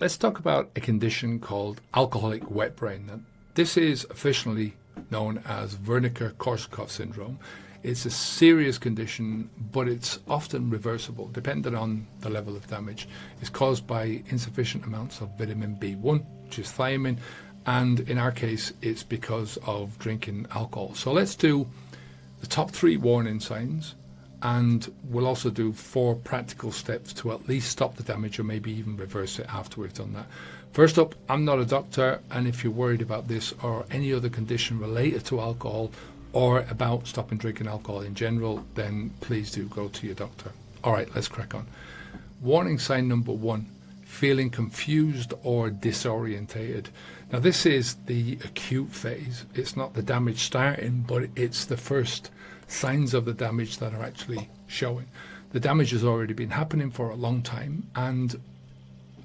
Let's talk about a condition called alcoholic wet brain. Now, this is officially known as Wernicke-Korsakoff syndrome. It's a serious condition, but it's often reversible, depending on the level of damage. It's caused by insufficient amounts of vitamin B1, which is thiamine, and in our case, it's because of drinking alcohol. So let's do the top 3 warning signs, and we'll also do 4 practical steps to at least stop the damage or maybe even reverse it after we've done that. First up, I'm not a doctor, and if you're worried about this or any other condition related to alcohol or about stopping drinking alcohol in general, then please do go to your doctor. All right, let's crack on. Warning sign number 1, feeling confused or disorientated. Now, this is the acute phase. It's not the damage starting, but it's the first signs of the damage that are actually showing. The damage has already been happening for a long time, and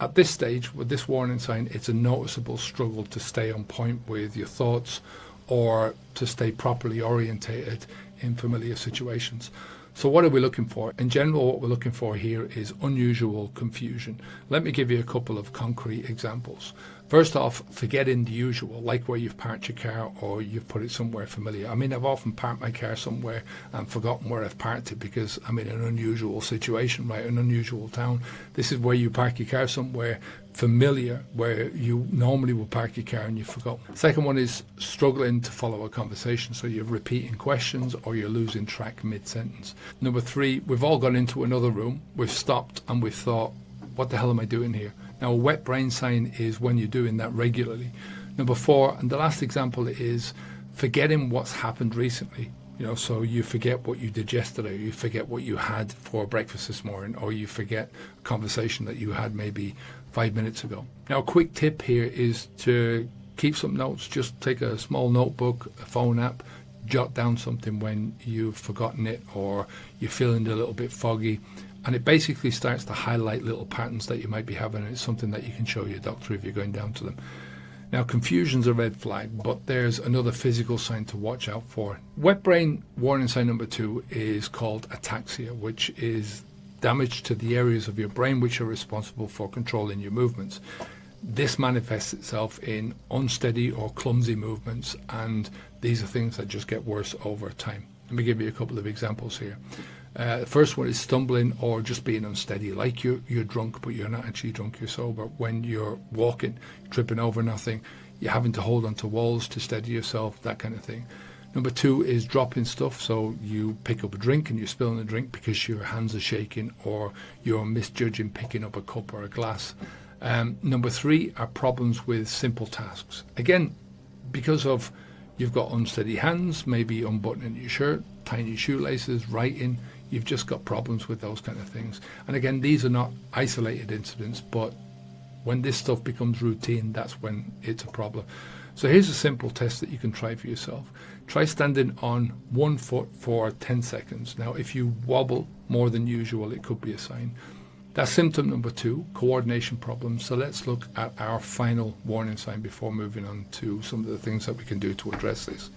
at this stage, with this warning sign, it's a noticeable struggle to stay on point with your thoughts or to stay properly orientated in familiar situations. So what are we looking for? In general, what we're looking for here is unusual confusion. Let me give you a couple of concrete examples. First off, forgetting the usual, like where you've parked your car or you've put it somewhere familiar. I mean, I've often parked my car somewhere and forgotten where I've parked it because I'm in an unusual situation, right? An unusual town. This is where you park your car somewhere familiar, where you normally would park your car and you've forgotten. Second one is struggling to follow a conversation. So you're repeating questions or you're losing track mid-sentence. Number 3, we've all gone into another room. We've stopped and we've thought, what the hell am I doing here? Now, a wet brain sign is when you're doing that regularly. Number 4, and the last example is forgetting what's happened recently. So you forget what you did yesterday, you forget what you had for breakfast this morning, or you forget a conversation that you had maybe 5 minutes ago. Now, a quick tip here is to keep some notes. Just take a small notebook, a phone app, jot down something when you've forgotten it or you're feeling a little bit foggy. And it basically starts to highlight little patterns that you might be having. And it's something that you can show your doctor if you're going down to them. Now, confusion's a red flag, but there's another physical sign to watch out for. Wet brain warning sign number 2 is called ataxia, which is damage to the areas of your brain which are responsible for controlling your movements. This manifests itself in unsteady or clumsy movements, and these are things that just get worse over time. Let me give you a couple of examples here. The first one is stumbling or just being unsteady, like you're drunk, but you're not actually drunk, you're sober. When you're walking, tripping over nothing, you're having to hold onto walls to steady yourself, that kind of thing. Number 2 is dropping stuff, so you pick up a drink and you're spilling the drink because your hands are shaking or you're misjudging picking up a cup or a glass. Number 3 are problems with simple tasks. Again, because of you've got unsteady hands, maybe unbuttoning your shirt, tying your shoelaces, writing, you've just got problems with those kind of things. And again, these are not isolated incidents, but when this stuff becomes routine, that's when it's a problem. So here's a simple test that you can try for yourself. Try standing on one foot for 10 seconds. Now, if you wobble more than usual, it could be a sign. That's symptom number 2, coordination problems. So let's look at our final warning sign before moving on to some of the things that we can do to address this.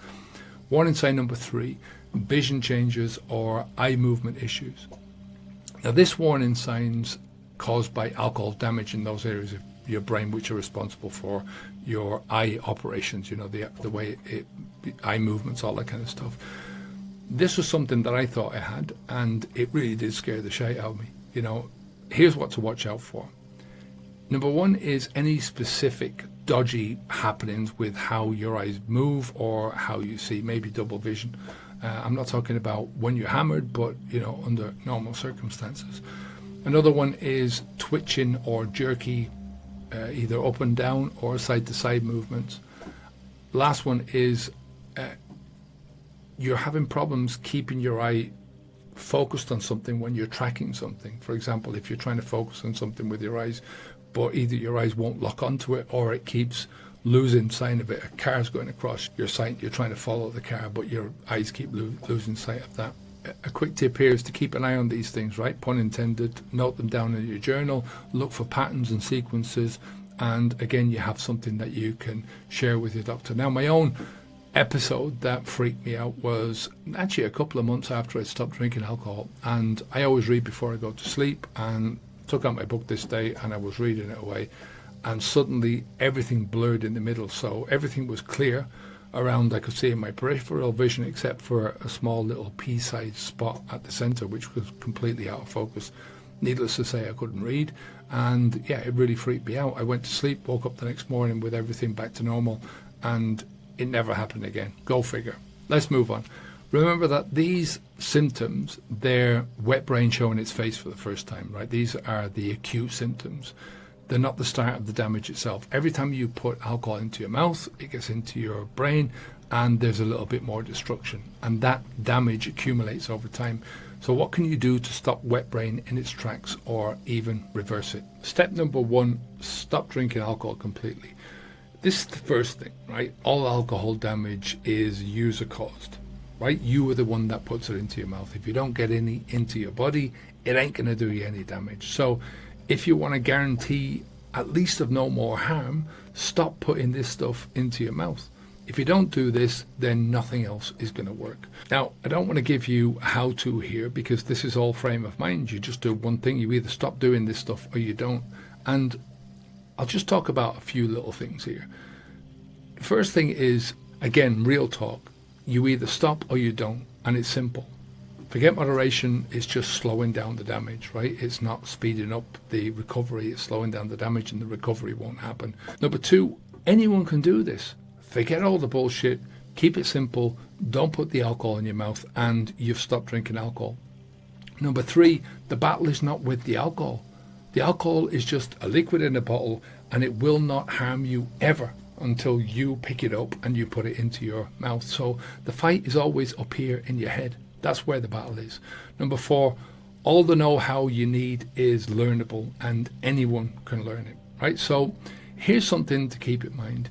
Warning sign number 3, vision changes or eye movement issues. Now, this warning sign's caused by alcohol damage in those areas of your brain which are responsible for your eye operations, the way eye movements, all that kind of stuff. This was something that I thought I had, and it really did scare the shit out of me. Here's what to watch out for. Number 1 is any specific dodgy happenings with how your eyes move or how you see, maybe double vision. I'm not talking about when you're hammered, but under normal circumstances. Another one is twitching or jerky, either up and down or side to side movements. Last one is you're having problems keeping your eye focused on something when you're tracking something. For example, if you're trying to focus on something with your eyes, but either your eyes won't lock onto it or it keeps losing sight of it. A car's going across your sight, you're trying to follow the car, but your eyes keep losing sight of that. A quick tip here is to keep an eye on these things, right? Pun intended. Note them down in your journal, look for patterns and sequences, and again, you have something that you can share with your doctor. Now, my own episode that freaked me out was actually a couple of months after I stopped drinking alcohol, and I always read before I go to sleep, and took out my book this day and I was reading it away, and suddenly everything blurred in the middle. So everything was clear around, I could see in my peripheral vision, except for a small little pea-sized spot at the center, which was completely out of focus. Needless to say, I couldn't read, and yeah, it really freaked me out. I went to sleep, woke up the next morning with everything back to normal, and it never happened again. Go figure. Let's move on. Remember that these symptoms, they're wet brain showing its face for the first time, right? These are the acute symptoms. They're not the start of the damage itself. Every time you put alcohol into your mouth, it gets into your brain, and there's a little bit more destruction, and that damage accumulates over time. So what can you do to stop wet brain in its tracks or even reverse it? Step number 1, stop drinking alcohol completely. This is the first thing, right? All alcohol damage is user caused, right? You are the one that puts it into your mouth. If you don't get any into your body, it ain't going to do you any damage. So if you want to guarantee at least of no more harm, stop putting this stuff into your mouth. If you don't do this, then nothing else is going to work. Now, I don't want to give you a how-to here, because this is all frame of mind. You just do one thing. You either stop doing this stuff or you don't. And I'll just talk about a few little things here. First thing is, again, real talk. You either stop or you don't, and it's simple. Forget moderation, it's just slowing down the damage, right? It's not speeding up the recovery, it's slowing down the damage, and the recovery won't happen. Number 2, anyone can do this. Forget all the bullshit, keep it simple, don't put the alcohol in your mouth, and you've stopped drinking alcohol. Number 3, the battle is not with the alcohol. The alcohol is just a liquid in a bottle, and it will not harm you ever until you pick it up and you put it into your mouth. So the fight is always up here in your head. That's where the battle is. Number 4, all the know-how you need is learnable, and anyone can learn it, right? So here's something to keep in mind.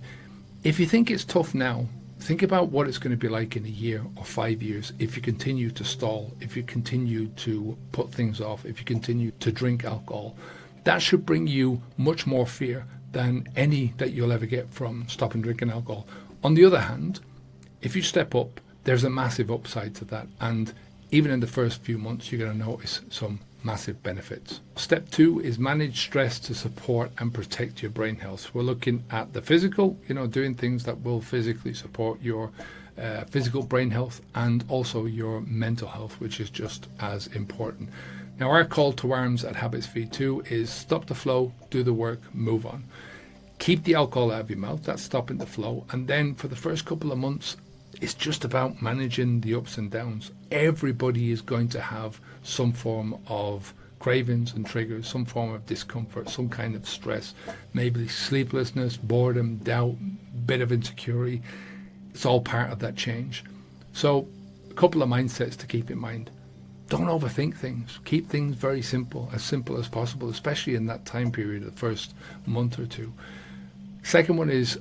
If you think it's tough now, think about what it's going to be like in a year or 5 years if you continue to stall, if you continue to put things off, if you continue to drink alcohol. That should bring you much more fear than any that you'll ever get from stopping drinking alcohol. On the other hand, if you step up, there's a massive upside to that, and even in the first few months you're going to notice some massive benefits. Step 2 is manage stress to support and protect your brain health. We're looking at the physical, doing things that will physically support your physical brain health, and also your mental health, which is just as important. Now, our call to arms at Habits V2 is stop the flow, do the work, move on. Keep the alcohol out of your mouth, that's stopping the flow, and then for the first couple of months, it's just about managing the ups and downs. Everybody is going to have some form of cravings and triggers, some form of discomfort, some kind of stress, maybe sleeplessness, boredom, doubt, bit of insecurity. It's all part of that change. So a couple of mindsets to keep in mind. Don't overthink things. Keep things very simple as possible, especially in that time period, the first month or 2. Second one is,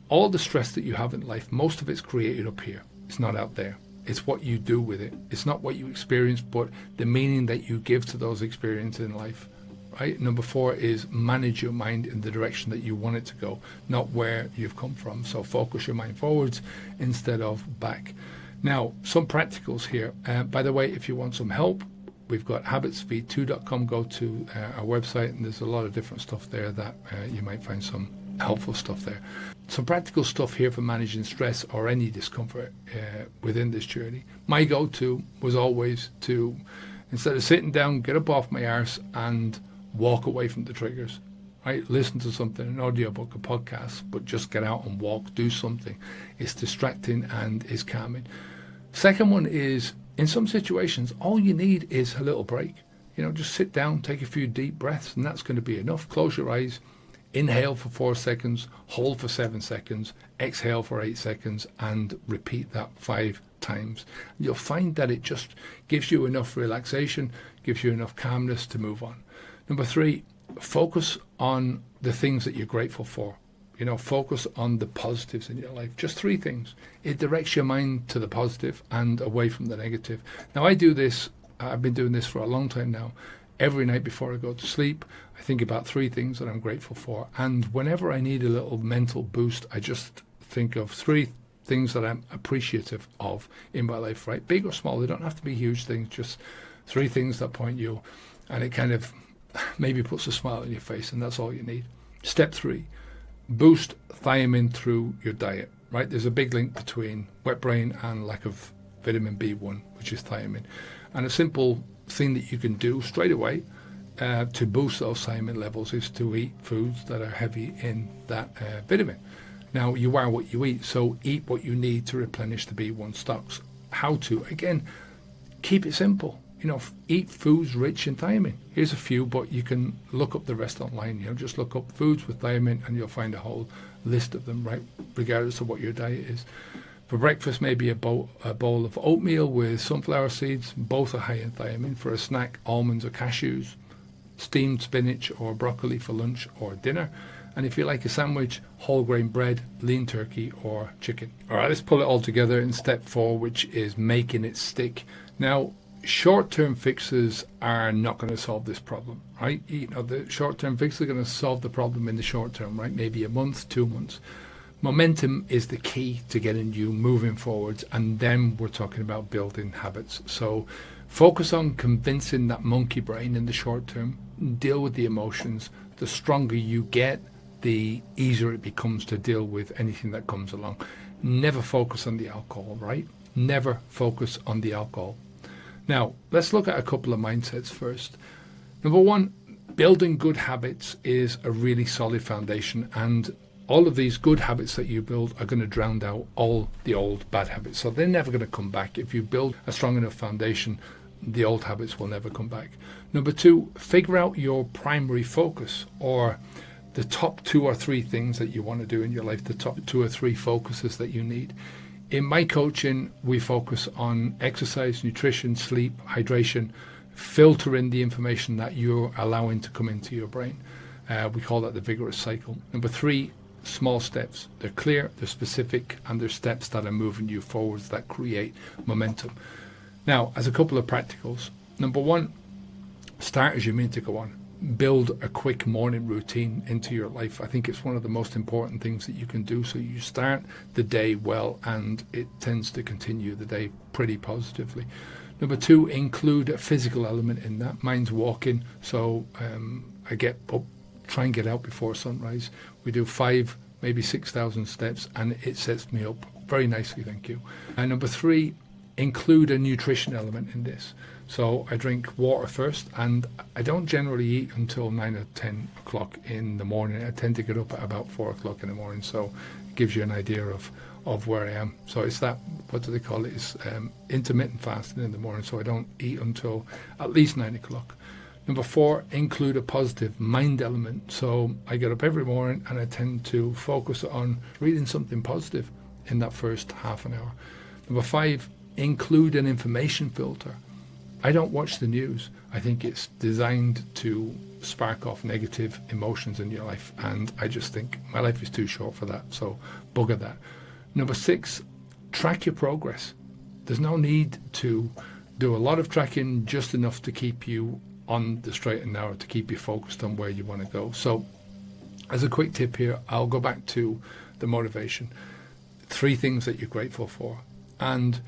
all the stress that you have in life, most of it's created up here. It's not out there. It's what you do with it. It's not what you experience, but the meaning that you give to those experiences in life, right? Number 4 is manage your mind in the direction that you want it to go, not where you've come from. So focus your mind forwards instead of back. Now, some practicals here. By the way, if you want some help, we've got habitsv2.com. Go to our website, and there's a lot of different stuff there that you might find some helpful stuff there. Some practical stuff here for managing stress or any discomfort within this journey. My go-to was always to, instead of sitting down, get up off my arse and walk away from the triggers, right? Listen to something, an audiobook, a podcast, but just get out and walk, do something. It's distracting and it's calming. Second one is, in some situations, all you need is a little break. Just sit down, take a few deep breaths, and that's going to be enough. Close your eyes. Inhale for 4 seconds, hold for 7 seconds, exhale for 8 seconds, and repeat that 5 times. You'll find that it just gives you enough relaxation, gives you enough calmness to move on. Number 3, focus on the things that you're grateful for. Focus on the positives in your life. Just 3 things. It directs your mind to the positive and away from the negative. Now, I do this, I've been doing this for a long time now. Every night before I go to sleep, I think about 3 things that I'm grateful for. And whenever I need a little mental boost, I just think of 3 things that I'm appreciative of in my life, right? Big or small, they don't have to be huge things, just 3 things that point you. And it kind of maybe puts a smile on your face, and that's all you need. Step 3, boost thiamine through your diet, right? There's a big link between wet brain and lack of vitamin B1, which is thiamine. And a simple thing that you can do straight away to boost those thiamine levels is to eat foods that are heavy in that vitamin. Now, you are what you eat, so eat what you need to replenish the B1 stocks. How to? Again, keep it simple. Eat foods rich in thiamine. Here's a few, but you can look up the rest online. Just look up foods with thiamine and you'll find a whole list of them, right? Regardless of what your diet is. For breakfast, maybe a bowl of oatmeal with sunflower seeds. Both are high in thiamine. For a snack, almonds or cashews. Steamed spinach or broccoli for lunch or dinner. And if you like a sandwich, whole grain bread, lean turkey or chicken. All right, let's pull it all together in step 4, which is making it stick. Now, short-term fixes are not going to solve this problem, right? The short-term fixes are going to solve the problem in the short term, right? Maybe a month, 2 months. Momentum is the key to getting you moving forwards, and then we're talking about building habits. So focus on convincing that monkey brain in the short term. Deal with the emotions. The stronger you get, the easier it becomes to deal with anything that comes along. Never focus on the alcohol, right? Never focus on the alcohol. Now, let's look at a couple of mindsets first. Number 1, building good habits is a really solid foundation, and all of these good habits that you build are going to drown out all the old bad habits. So they're never going to come back. If you build a strong enough foundation, the old habits will never come back. Number 2, figure out your primary focus, or the top 2 or 3 things that you want to do in your life, the top 2 or 3 focuses that you need. In my coaching, we focus on exercise, nutrition, sleep, hydration, filtering the information that you're allowing to come into your brain. We call that the vigorous cycle. Number 3, small steps. They're clear, they're specific, and they're steps that are moving you forwards that create momentum. Now, as a couple of practicals, number 1, start as you mean to go on. Build a quick morning routine into your life. I think it's one of the most important things that you can do, so you start the day well and it tends to continue the day pretty positively. Number 2, include a physical element in that. Mine's walking, so I get up, try and get out before sunrise. We do 5, maybe 6,000 steps, and it sets me up very nicely, thank you. And number 3, include a nutrition element in this. So I drink water first, and I don't generally eat until 9 or 10 o'clock in the morning. I tend to get up at about 4 o'clock in the morning, so it gives you an idea of where I am. So it's that, what do they call it? It's intermittent fasting in the morning, so I don't eat until at least 9 o'clock. Number 4, include a positive mind element. So I get up every morning and I tend to focus on reading something positive in that first half an hour. Number 5, include an information filter. I don't watch the news. I think it's designed to spark off negative emotions in your life, and I just think my life is too short for that, so bugger that. Number 6, track your progress. There's no need to do a lot of tracking, just enough to keep you on the straight and narrow, to keep you focused on where you want to go. So as a quick tip here, I'll go back to the motivation. 3 things that you're grateful for, and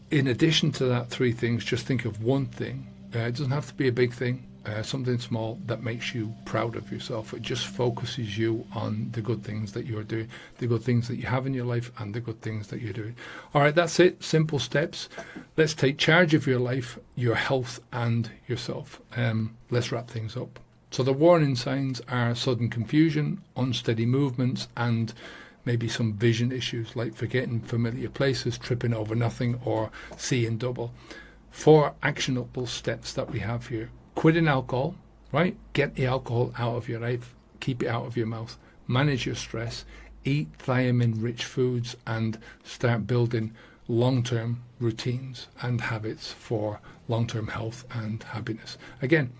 in addition to that 3 things, just think of one thing. It doesn't have to be a big thing, something small that makes you proud of yourself. It just focuses you on the good things that you're doing, the good things that you have in your life, and the good things that you're doing. All right, that's it. Simple steps. Let's take charge of your life, your health, and yourself. Let's wrap things up. So the warning signs are sudden confusion, unsteady movements, and maybe some vision issues like forgetting familiar places, tripping over nothing, or seeing double. 4 actionable steps that we have here. Quitting alcohol, right? Get the alcohol out of your life. Keep it out of your mouth. Manage your stress. Eat thiamine-rich foods and start building long-term routines and habits for long-term health and happiness. Again,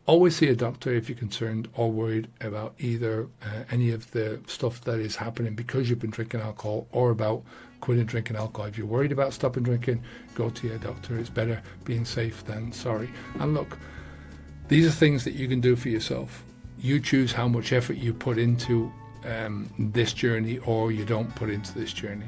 always see a doctor if you're concerned or worried about either any of the stuff that is happening because you've been drinking alcohol, or about quitting drinking alcohol. If you're worried about stopping drinking, go to your doctor. It's better being safe than sorry. And look, these are things that you can do for yourself. You choose how much effort you put into this journey, or you don't put into this journey.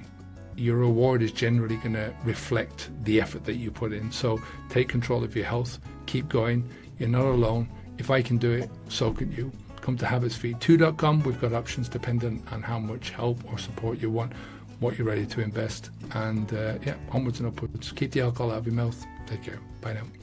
Your reward is generally going to reflect the effort that you put in. So take control of your health. Keep going. You're not alone. If I can do it, so can you. come to habitsfeed2.com. We've got options dependent on how much help or support you want, what you're ready to invest. And onwards and upwards. Keep the alcohol out of your mouth. Take care. Bye now.